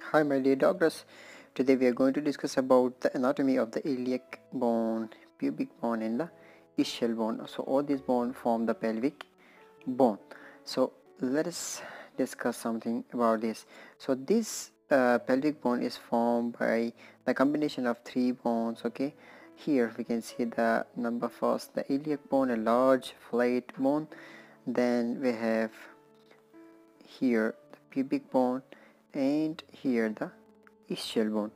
Hi my dear doctors, today we are going to discuss about the anatomy of the iliac bone, pubic bone and the ischial bone. So all these bones form the pelvic bone. So let us discuss something about this. So this pelvic bone is formed by the combination of three bones. Okay, here we can see the number first, the iliac bone, a large flat bone. Then we have here the pubic bone, and here the ischial bone.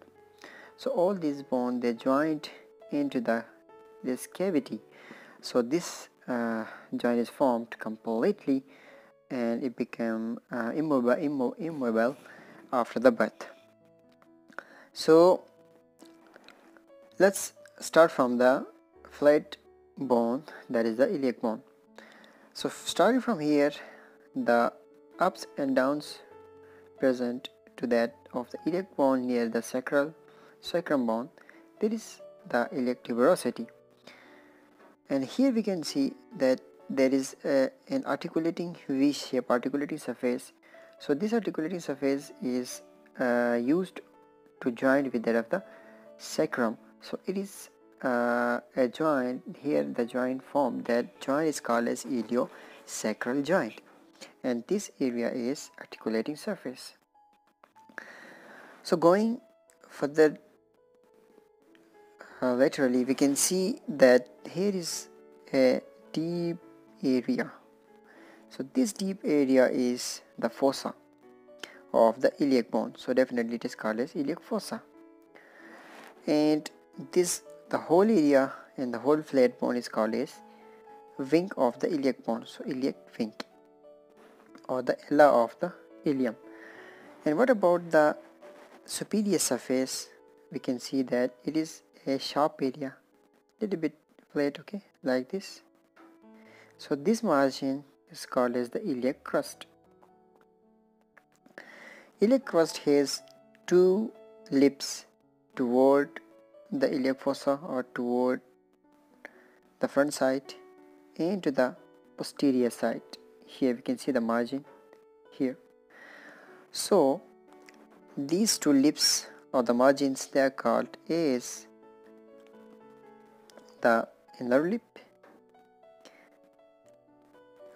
So all these bones, they joined into this cavity. So this joint is formed completely, and it became immobile after the birth. So let's start from the flat bone, that is the iliac bone. So starting from here, the ups and downs present to that of the iliac bone near the sacrum bone, there is the iliac tuberosity, and here we can see that there is an articulating V-shaped articulating surface. So this articulating surface is used to join with that of the sacrum. So it is a joint here, the joint formed, that joint is called as iliosacral joint, and this area is articulating surface. So going further laterally, we can see that here is a deep area. So this deep area is the fossa of the iliac bone. So definitely it is called as iliac fossa. And the whole area and the whole flat bone is called as wing of the iliac bone. So iliac wing, or the ella of the ilium. And what about the superior surface? We can see that it is a sharp area, little bit flat, okay, like this. So this margin is called as the iliac crust. Iliac crust has two lips toward the iliac fossa, or toward the front side, and to the posterior side. Here we can see the margin here. So these two lips, or the margins, they are called as the inner lip.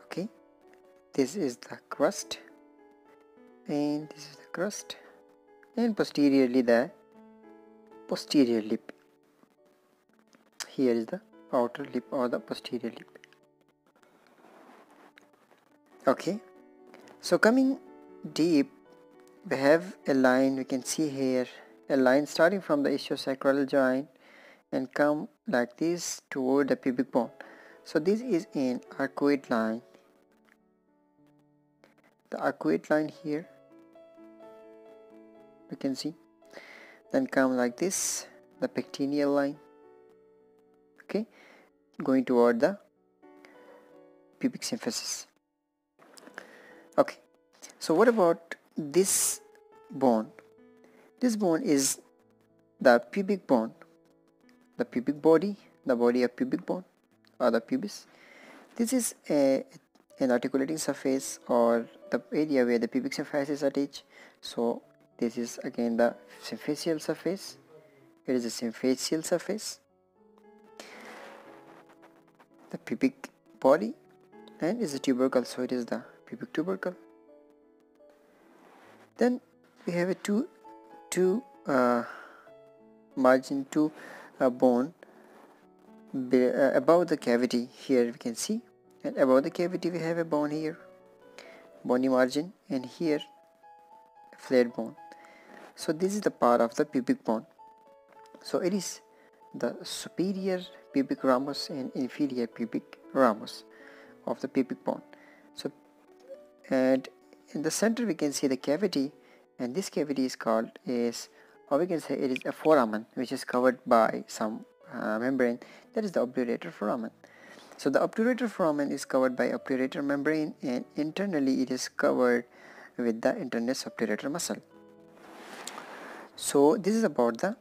Okay, this is the crust, and this is the crust, and posteriorly the posterior lip. Here is the outer lip, or the posterior lip. Okay, so coming deep, we have a line, we can see here a line starting from the ischio-sacral joint and come like this toward the pubic bone. So this is an arcuate line. The arcuate line here, you can see, then come like this, the pectineal line, okay, going toward the pubic symphysis. Okay, so what about this bone? This bone is the pubic bone, the pubic body, the body of pubic bone, or the pubis. This is an articulating surface, or the area where the pubic symphysis attach. So this is again the symphysial surface. It is a symphysial surface, the pubic body, and is a tubercle. So it is the pubic tubercle. Then we have a two margin, two bone above the cavity. Here we can see, and above the cavity we have a bone here, bony margin, and here flat bone. So this is the part of the pubic bone. So it is the superior pubic ramus and inferior pubic ramus of the pubic bone. So, and in the center we can see the cavity, and this cavity is called as, or we can say it is a foramen, which is covered by some membrane, that is the obturator foramen. So the obturator foramen is covered by obturator membrane, and internally it is covered with the internus obturator muscle. So this is about the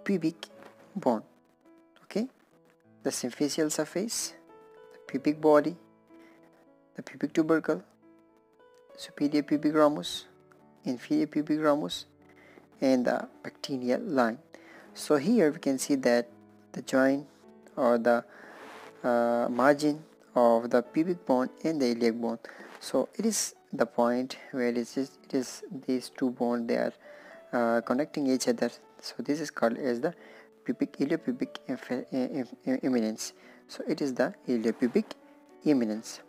pubic bone. Okay, the symphysial surface, the pubic body, the pubic tubercle, superior pubic ramus, inferior pubic ramus, and the pectineal line. So here we can see that the joint or the margin of the pubic bone and the iliac bone. So it is the point where it is these two bones, they are connecting each other. So this is called as the iliopubic eminence. So it is the iliopubic eminence.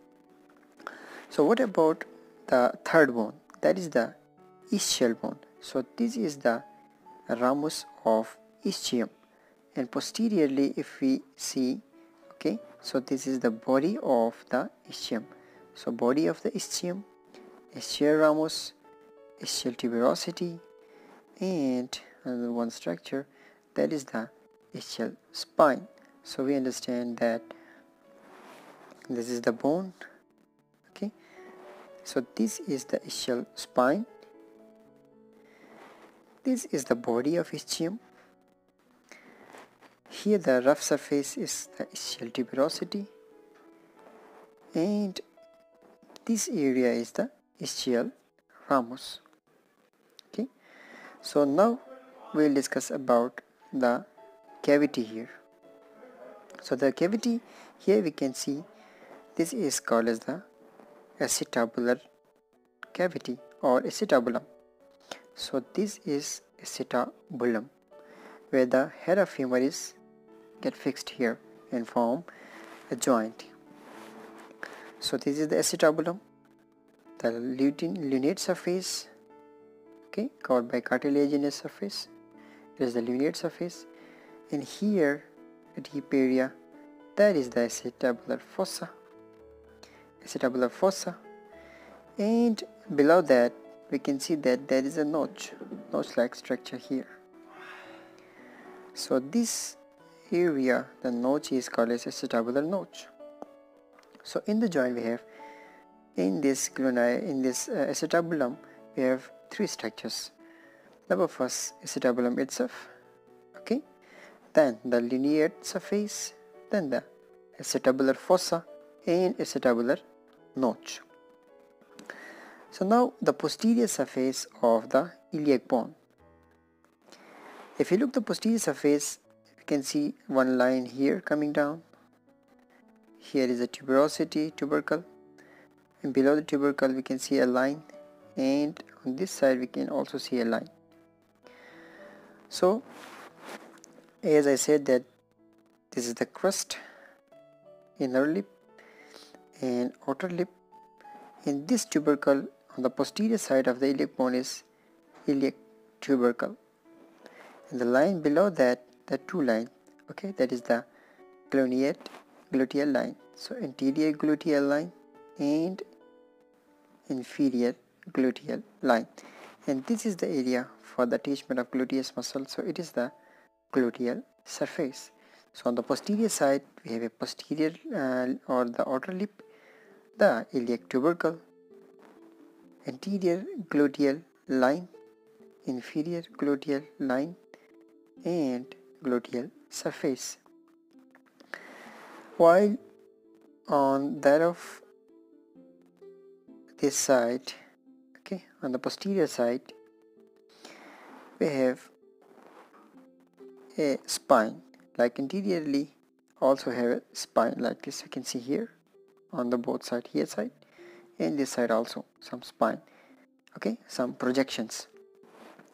So what about the third bone? That is the ischial bone. So this is the ramus of ischium, and posteriorly if we see, okay, so this is the body of the ischium. So body of the ischium, ischial ramus, ischial tuberosity, and another one structure, that is the ischial spine. So we understand that this is the bone, okay, so this is the ischial spine, this is the body of ischium, here the rough surface is the ischial tuberosity, and this area is the ischial ramus. Okay, so now we'll discuss about the cavity here. So the cavity here we can see, this is called as the acetabular cavity or acetabulum. So this is acetabulum, where the head of femur is get fixed here and form a joint. So this is the acetabulum, the lunate surface, okay, covered by cartilaginous surface. It is the lunate surface, and here a deep area, that is the acetabular fossa, and below that we can see that there is a notch like structure here. So this area, the notch, is called as acetabular notch. So in the joint we have, in this acetabulum, we have three structures. Number first, acetabulum itself, okay, then the lunate surface, then the acetabular fossa and acetabular notch. So now the posterior surface of the iliac bone. If you look the posterior surface, you can see one line here coming down. Here is a tubercle, and below the tubercle we can see a line, and on this side we can also see a line. So as I said that this is the crust, inner lip and outer lip, and this tubercle on the posterior side of the iliac bone is iliac tubercle, and the line below that, the two line, okay, that is the gluteal line. So anterior gluteal line and inferior gluteal line, and this is the area for the attachment of gluteus muscle. So it is the gluteal surface. So on the posterior side we have a posterior or the outer lip, the iliac tubercle, anterior gluteal line, inferior gluteal line, and gluteal surface. While on that of this side, okay, on the posterior side we have a spine, like anteriorly also have a spine like this. You can see here on the both side, here side and this side also some spine, okay, some projections.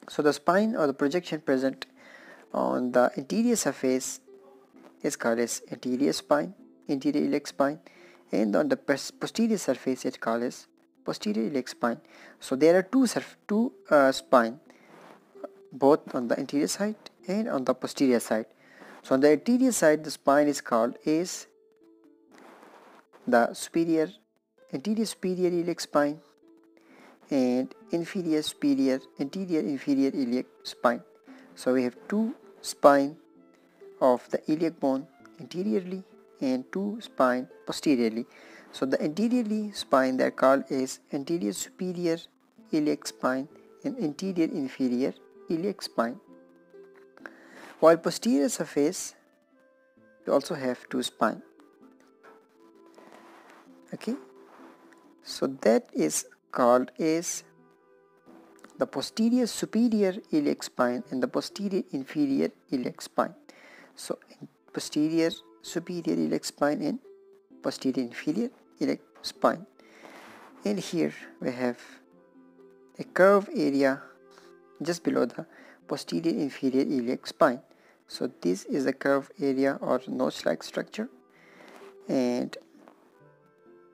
So the spine or the projection present on the anterior surface is called as anterior spine, anterior iliac spine, and on the posterior surface it called as posterior iliac spine. So there are two spine, both on the anterior side and on the posterior side. So on the anterior side the spine is called as the anterior superior iliac spine and anterior inferior iliac spine. So we have two spine of the iliac bone anteriorly and two spine posteriorly. So the anteriorly spine, they are called as anterior superior iliac spine and anterior inferior iliac spine. While posterior surface we also have two spine, okay, so that is called as the posterior superior iliac spine and the posterior inferior iliac spine. So posterior superior iliac spine and posterior inferior iliac spine. And here we have a curved area just below the posterior inferior iliac spine. So this is a curved area or notch-like structure, and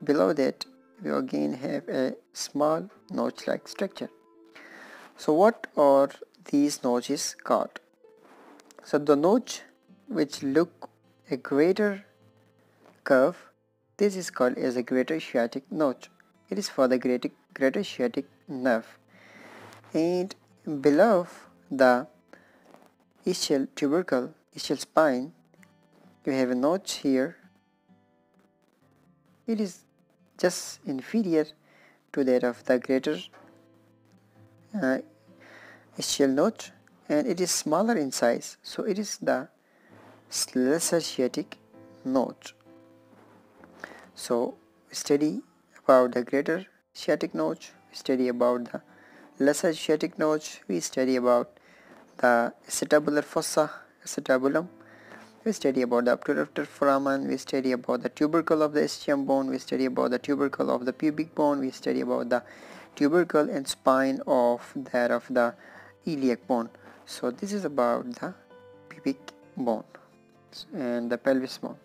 below that we again have a small notch-like structure. So what are these notches called? So the notch which look a greater curve, this is called as a greater sciatic notch. It is for the greater sciatic nerve. And below the ischial tubercle, ischial spine, you have a notch here. It is just inferior to that of the greater ischial notch, and it is smaller in size, so it is the lesser sciatic notch. So we study about the greater sciatic notch, we study about the lesser sciatic notch, we study about the acetabular fossa, acetabulum, we study about the abductor foramen, we study about the tubercle of the ischium bone, we study about the tubercle of the pubic bone, we study about the tubercle and spine of that of the iliac bone. So this is about the pubic bone and the pelvis bone.